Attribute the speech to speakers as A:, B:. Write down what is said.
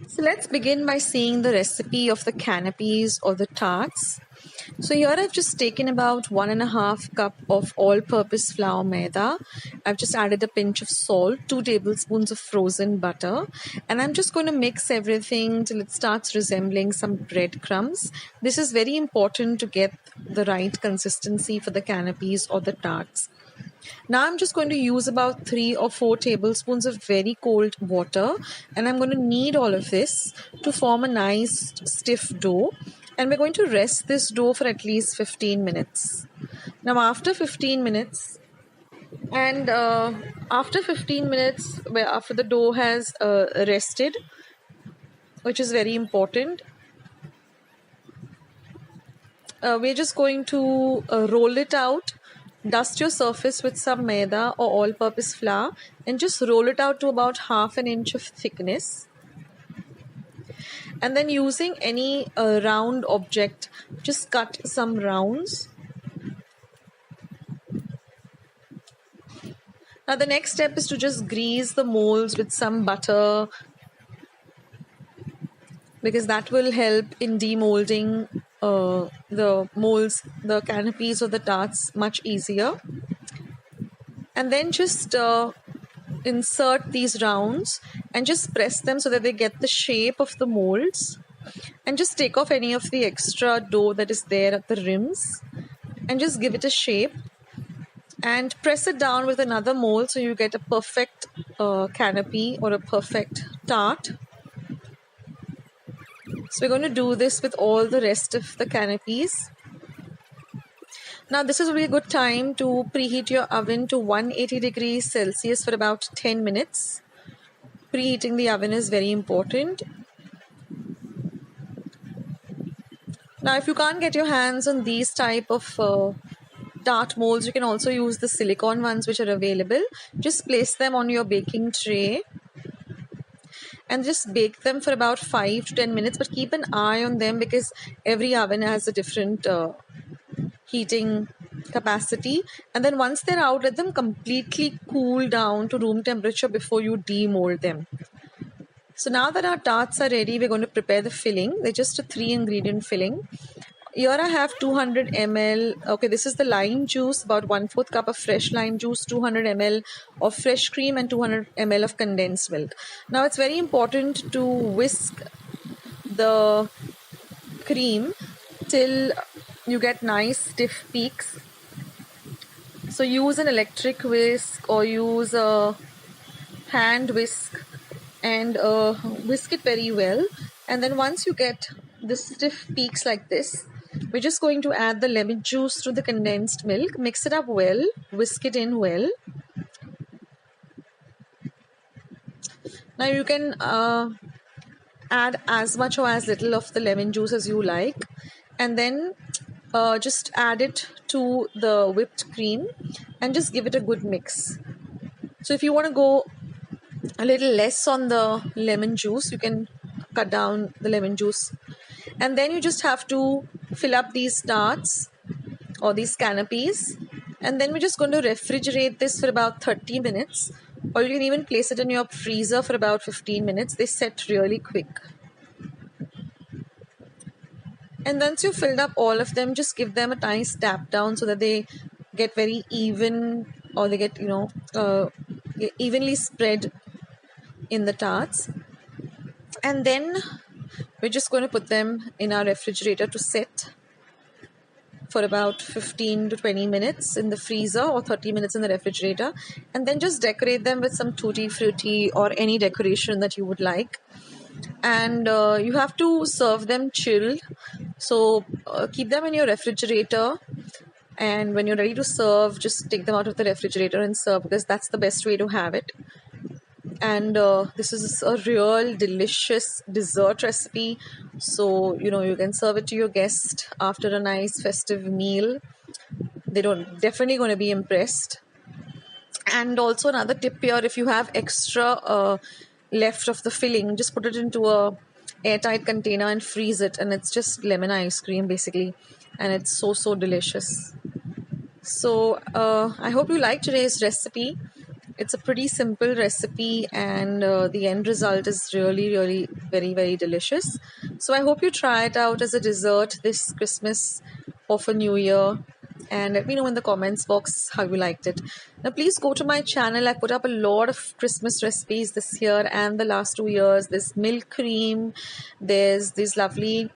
A: So let's begin by seeing the recipe of the canapes or the tarts. So here I've just taken about 1.5 cup of all-purpose flour maida. I've just added a pinch of salt, 2 tablespoons of frozen butter, and I'm just going to mix everything till it starts resembling some breadcrumbs. This is very important to get the right consistency for the canapes or the tarts. Now I'm just going to use about 3 or 4 tablespoons of very cold water, and I'm going to knead all of this to form a nice stiff dough, and we're going to rest this dough for at least 15 minutes. Now after 15 minutes after 15 minutes after the dough has rested, which is very important, we're just going to roll it out. Dust your surface with some maida or all-purpose flour and just roll it out to about 1/2 inch of thickness. And then using any round object, just cut some rounds. Now the next step is to just grease the molds with some butter, because that will help in demolding the molds, the canapes or the tarts much easier. And then just insert these rounds and just press them so that they get the shape of the molds, and just take off any of the extra dough that is there at the rims and just give it a shape and press it down with another mold so you get a perfect canapé or a perfect tart. So we're going to do this with all the rest of the canapes. Now this is really a good time to preheat your oven to 180 degrees Celsius for about 10 minutes. Preheating the oven is very important. Now if you can't get your hands on these type of tart molds, you can also use the silicone ones which are available. Just place them on your baking tray and just bake them for about 5 to 10 minutes, but keep an eye on them because every oven has a different heating capacity. And then once they're out, let them completely cool down to room temperature before you demold them. So now that our tarts are ready, we're going to prepare the filling. They're just a 3-ingredient filling. Here I have 200 ml. Okay, this is the lime juice, about 1/4 cup of fresh lime juice, 200 ml of fresh cream, and 200 ml of condensed milk. Now it's very important to whisk the cream till you get nice stiff peaks. So use an electric whisk or use a hand whisk and whisk it very well. And then once you get the stiff peaks like this, we're just going to add the lemon juice to the condensed milk, mix it up well, whisk it in well. Now you can add as much or as little of the lemon juice as you like, and then just add it to the whipped cream and just give it a good mix. So if you want to go a little less on the lemon juice, you can cut down the lemon juice. And then you just have to fill up these tarts or these canapes, and then we're just going to refrigerate this for about 30 minutes, or you can even place it in your freezer for about 15 minutes. They set really quick. And once you've filled up all of them, just give them a nice tap down so that they get very even, or they get evenly spread in the tarts. And then we're just going to put them in our refrigerator to set for about 15 to 20 minutes in the freezer, or 30 minutes in the refrigerator, and then just decorate them with some tutti frutti or any decoration that you would like. And you have to serve them chilled, so keep them in your refrigerator, and when you're ready to serve, just take them out of the refrigerator and serve, because that's the best way to have it. And this is a real delicious dessert recipe, so you can serve it to your guest after a nice festive meal. They're definitely going to be impressed. And also another tip here, if you have extra left of the filling, just put it into a airtight container and freeze it, and it's just lemon ice cream basically, and it's so delicious. So I hope you liked today's recipe. It's a pretty simple recipe, and the end result is really very, very delicious. So I hope you try it out as a dessert this Christmas or for New Year, and let me know in the comments box how you liked it. Now please go to my channel. I put up a lot of Christmas recipes this year and the last 2 years. There's milk cream, there's these lovely